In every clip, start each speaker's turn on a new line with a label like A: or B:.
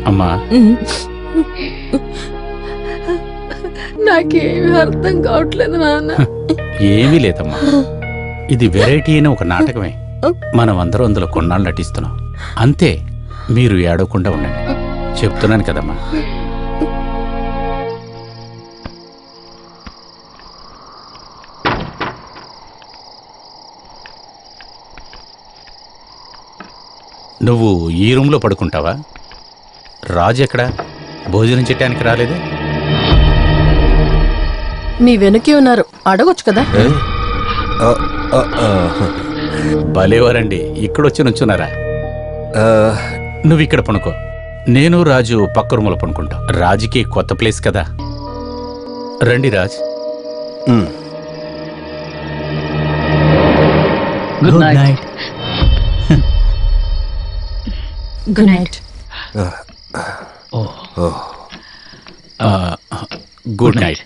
A: అమ్మా
B: నాకేమీ అర్థం కావట్లేదు నాన్న.
A: ఏమీ లేదమ్మా, ఇది వెరైటీ అయిన ఒక నాటకమే. మనం అందరం అందులో కొన్నాళ్ళు నటిస్తున్నాం అంతే. మీరు ఏడవకుండా ఉండండి, చెప్తున్నాను కదమ్మా. నువ్వు ఈ రూమ్లో పడుకుంటావా? రాజు ఎక్కడా? భోజనం చేయడానికి రాలేదే?
B: మీ వెనకే ఉన్నారు, అడగొచ్చు కదా.
A: భలేవారండి, ఇక్కడొచ్చి నుంచున్నారా? నువ్వు ఇక్కడ పనుకో, నేను రాజు పక్క రూములో పనుకుంటాం. రాజుకి కొత్త ప్లేస్ కదా. రండి Raj.
C: Good night.
B: Good night.
A: Good night.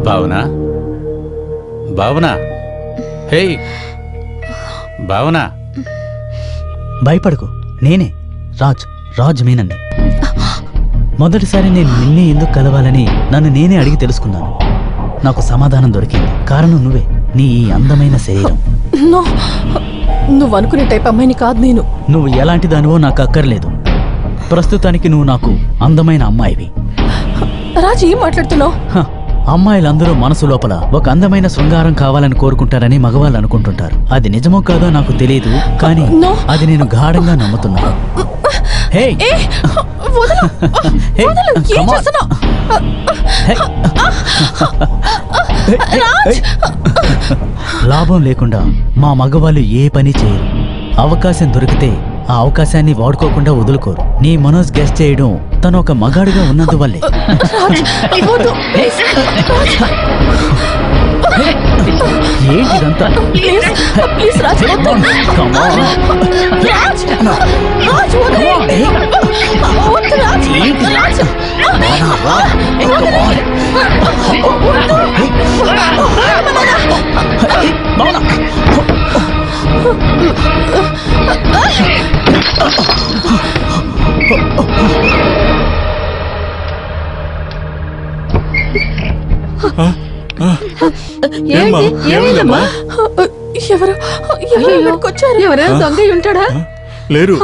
A: Bhavana, Bhavana, hey Bhavana.
C: భయపడకు, నేనే రాజ్ మీనన్ని. మొదటిసారి నేను నిన్నే ఎందుకు కలవాలని నన్ను నేనే అడిగి తెలుసుకున్నాను. నాకు సమాధానం దొరికింది. కారణం నువ్వే, నీ ఈ అందమైన శరీరం.
B: నువ్వు అనుకునే టైప్ అమ్మాయిని కాదు నేను.
C: నువ్వు ఎలాంటి దానివో నాకు అక్కర్లేదు. ప్రస్తుతానికి నువ్వు నాకు అందమైన అమ్మాయివి.
B: రాజు ఏం మాట్లాడుతున్నావు?
C: అమ్మాయిలందరూ మనసు లోపల ఒక అందమైన శృంగారం కావాలని కోరుకుంటారని మగవాళ్ళు అనుకుంటుంటారు. అది నిజమో కాదో నాకు తెలియదు, కానీ అది నేను గాఢంగా నమ్ముతున్నాను. హే లాభం లేకుండా మా మగవాళ్ళు ఏ పని చేయరు. అవకాశం దొరికితే ఆ అవకాశాన్ని వాడుకోకుండా వదులుకోరు. నీ మనోజ్ గెస్ట్ చేయడం తను ఒక మగాడిగా ఉన్నందువల్లే. ఏంటిదంతా?
B: ఎవరైనా దొంగ ఉంటాడా?
D: లేరు,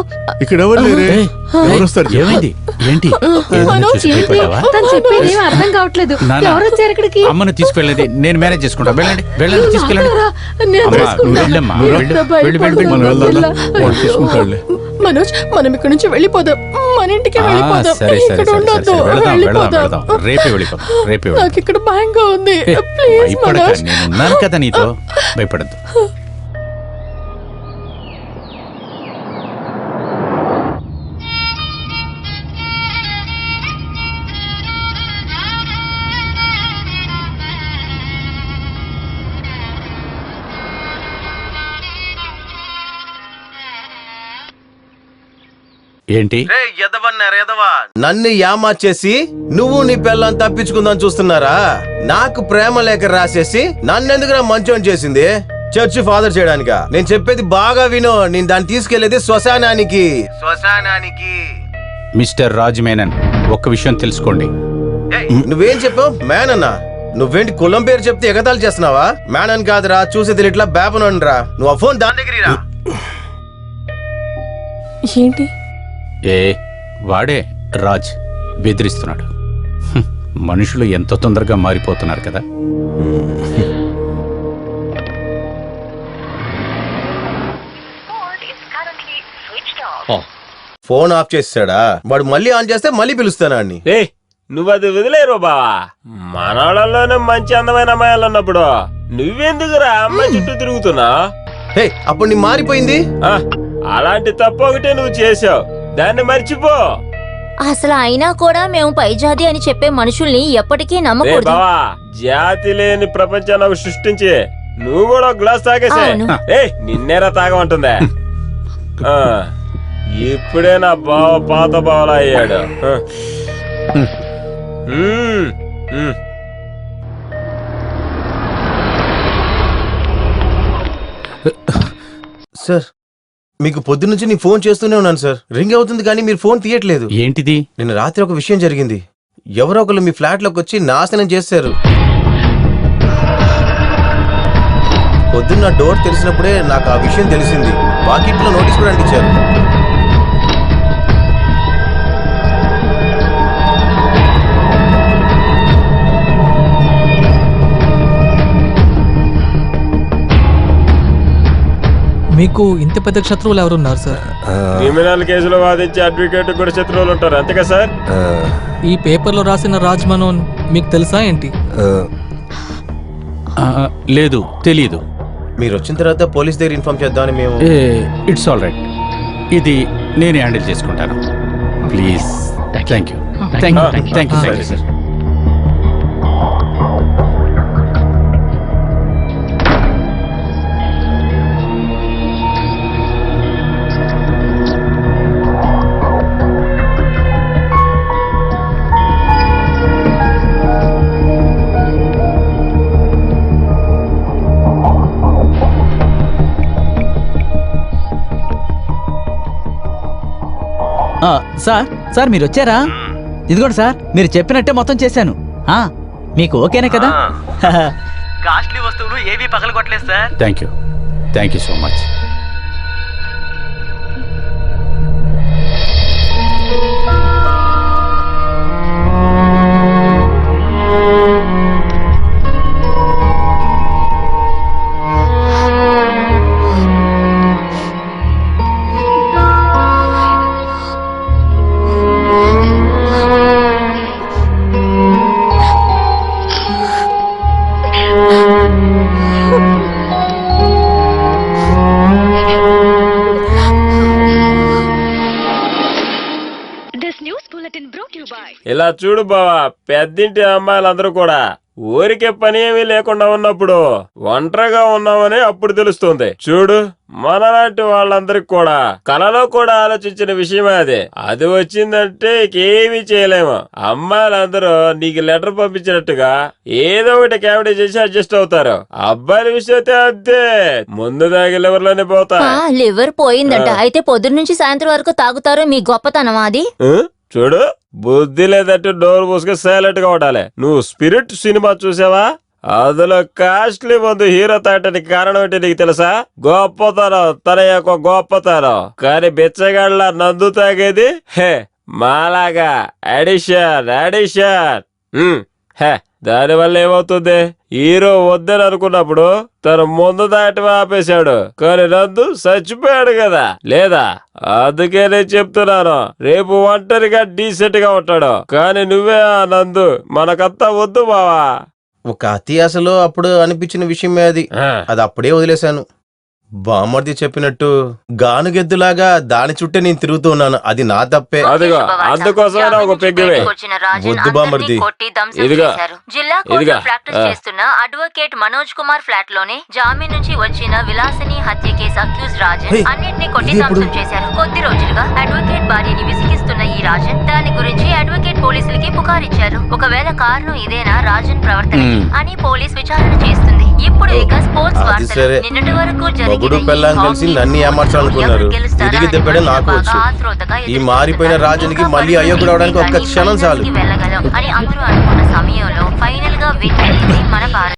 D: ఇక్కడ ఎవరు లేరే. ఎవరు వస్తారు?
A: ఏమైంది? ఏంటి?
B: అర్థం కావట్లేదు. ఎవరు వచ్చారు ఇక్కడికి?
A: అమ్మను తీసుకెళ్ళండి, నేను మేనేజ్ చేసుకుంటా. వెళ్ళండి వెళ్ళండి, తీసుకెళ్ళండి.
B: మనోజ్, మనం ఇక్కడ నుంచి వెళ్ళిపోదాం. మన ఇంటికి వెళ్ళిపోదాం. ఇక్కడ ఉండొద్దు.
A: రేపే వెళ్ళిపోదాం. రేపే.
B: నాకు ఇక్కడ భయంగా ఉంది. ప్లీజ్ మనోజ్.
A: నేను ఉన్నాను కదా నీతో, భయపడద్దు. ఏంటి?
E: నన్ను యామాచేసి నువ్వు నీ పిల్లని తప్పించుకుందని చూస్తున్నారా? నాకు ప్రేమ లేఖ రాసేసి నన్నెందుకురా మంచోని చేసింది? చర్చి ఫాదర్ చేయడానిక? నేను చెప్పేది బాగా విను. నేను దాన్ని తీసుకెళ్లేది శ్మశానానికి.
A: మిస్టర్ రాజ్ మేనన్, ఒక్క విషయం తెలుసుకోండి.
E: నువ్వేం చెప్పావు? మేనన్నా? నువ్వేంటి కులం పేరు చెప్తే ఎగతాలు చేస్తున్నావా? మేనన్ కాదురా, చూసి తెలియట్లా బేపనండ్రా. నువ్వు ఆ ఫోన్ దాని దగ్గర
B: ఏంటి?
A: వాడే రాజ్ బెదిరిస్తున్నాడు. మనుషులు ఎంతో తొందరగా మారిపోతున్నారు కదా.
E: ఫోన్ ఆఫ్ చేసాడా? వాడు మళ్ళీ ఆన్ చేస్తే మళ్ళీ పిలుస్తానా?
F: నువ్వు అది వదిలేరు బావా. మనోళ్ళలోనే మంచి అందమైన అమ్మాయిలు ఉన్నప్పుడు నువ్వెందుకురా అమ్మాయి చుట్టూ తిరుగుతున్నా?
E: అప్పుడు నీ మారిపోయింది.
F: అలాంటి తప్పు ఒకటే నువ్వు చేసావు, దాన్ని మర్చిపో.
G: అసలు అయినా కూడా మేము పై జాతి అని చెప్పే మనుషుల్ని ఎప్పటికీ నమ్మకూడదు.
F: జాతి లేని ప్రపంచాన్ని సృష్టించి నువ్వు కూడా గ్లాస్ తాగేసే. నిన్నేరా తాగమంటుందా? ఇప్పుడే నా బావ పాత బావలా అయ్యాడు.
E: సార్ మీకు పొద్దున్నుంచి నేను ఫోన్ చేస్తూనే ఉన్నాను సార్. రింగ్ అవుతుంది కానీ మీరు ఫోన్ తీయట్లేదు.
A: ఏంటిది?
E: నిన్న రాత్రి ఒక విషయం జరిగింది. ఎవరో ఒకరు మీ ఫ్లాట్ లోకి వచ్చి నాశనం చేశారు. పొద్దున్న డోర్ తెలిసినప్పుడే నాకు ఆ విషయం తెలిసింది. వాకిట్లో నోటీస్ కూడా అంటించారు.
H: మీకు ఇంత పెద్ద శత్రువులు ఎవరున్నారు సార్?
F: క్రిమినల్ కేసులో వాదించే అడ్వకేట్ కూడా శత్రువులు ఉంటారు, అంతేగా సార్?
H: ఈ పేపర్లో రాసిన రాజ్ మనోన్ మీకు తెలుసా ఏంటి?
A: లేదు, తెలీదు.
E: మీరు వచ్చిన తర్వాత పోలీస్ దగ్గర ఇన్ఫార్మ్ చేద్దామని మేము.
A: It's all right. ఇది నేనే హ్యాండిల్ చేసుకుంటాను. Please. Thank you. Thank you sir.
C: Sir మీరు వచ్చారా? ఇదిగోండి సార్, మీరు చెప్పినట్టే మొత్తం చేశాను. మీకు ఓకేనే కదా? కాస్ట్లీ వస్తువులు ఏవి పగలగొట్టలేదు sir.
A: Thank you so much.
F: ఇలా చూడు బావా, పెద్దింటి అమ్మాయిలందరూ కూడా ఊరికే పని ఏమీ లేకుండా ఉన్నప్పుడు ఒంటరిగా ఉన్నామని అప్పుడు తెలుస్తుంది. చూడు, మనలాంటి వాళ్ళందరికి కూడా కలలో కూడా ఆలోచించిన విషయమే అది. అది వచ్చిందంటే ఏమీ చేయలేము. అమ్మాయిలందరూ నీకు లెటర్ పంపించినట్టుగా ఏదో ఒకటి క్యావిటీ చేసి అడ్జస్ట్ అవుతారు. అబ్బాయిల విషయం అయితే అంతే, ముందు దాగి లివర్ లోనే పోతా.
G: లివర్ పోయిందంట. అయితే పొద్దున్న నుంచి సాయంత్రం వరకు తాగుతారు. మీ గొప్పతనం అది.
F: చూడు, బుద్ధి లేదంటే డోర్ మూసుకొని సైలెంట్ గా ఉండాలి. నువ్వు స్పిరిట్ సినిమా చూసావా? అందులో కాస్ట్లీ మందు హీరో తాగటానికి కారణం ఏంటి నీకు తెలుసా? గొప్పతనం, తన యొక్క గొప్పతనం. కానీ బిచ్చగాళ్ళ నందు తాగేది మాలాగా అడిషన్. దానివల్ల ఏమవుతుంది? హీరో వద్దని అనుకున్నప్పుడు తను ముందు దాటి ఆపేశాడు, కానీ నందు చచ్చిపోయాడు కదా. లేదా? అందుకే నేను చెప్తున్నాను, రేపు ఒంటరిగా డీసెంట్ గా ఉంటాడు. కానీ నువ్వే ఆ నందు. మనకంతా వద్దు బావా.
E: ఒక అత్యాశలో అప్పుడు అనిపించిన విషయమే అది. అది అప్పుడే వదిలేశాను. బామ్మర్ది చెప్పినట్టు గానుగెద్దులాగా దాని చుట్టే నేను తిరుగుతూ ఉన్నాను. అది నా తప్పే.
F: అదిగో అందుకోసమే ఒక పెగ్గివే.
E: వద్దు బామ్మర్ది.
G: జిల్లా కోర్టులో ప్రాక్టీస్ చేస్తున్న అడ్వకేట్ మనోజ్ కుమార్ ఫ్లాట్ లోనే జామీన్ నుంచి వచ్చిన విలాసిని హత్య కేసు అక్యూజ్ రాజన్ అన్నిటిని కొట్టి ధ్వంసం చేశారు. కొద్ది రోజులుగా అడ్వకేట్ భార్యని విసిగిస్తున్న ఈ రాజన్ దాని గురించి అడ్వకేట్ పోలీసులకి పుకారిచ్చారు. ఒకవేళ కారణం ఇదేనా రాజన్ ప్రవర్తనకి అని పోలీస్ విచారణ చేస్తుంది. ఇప్పుడు ఇక స్పోర్ట్స్ వార్తలు. నిన్నటి వరకు
E: మొగుడు పెళ్ళాం కలిసి నన్ను ఏమార్చాలనుకున్నారు. తిరిగి దెబ్బడే నాకు వచ్చు. ఈ మారిపోయిన రాజునికి మళ్ళీ అయోగ్యుడు అవడానికి ఒక్క క్షణం చాలు.
G: వెళ్ళగలం అని అందరూ అనుకున్న సమయంలో ఫైనల్ గా విన్ అయింది మన భారత్.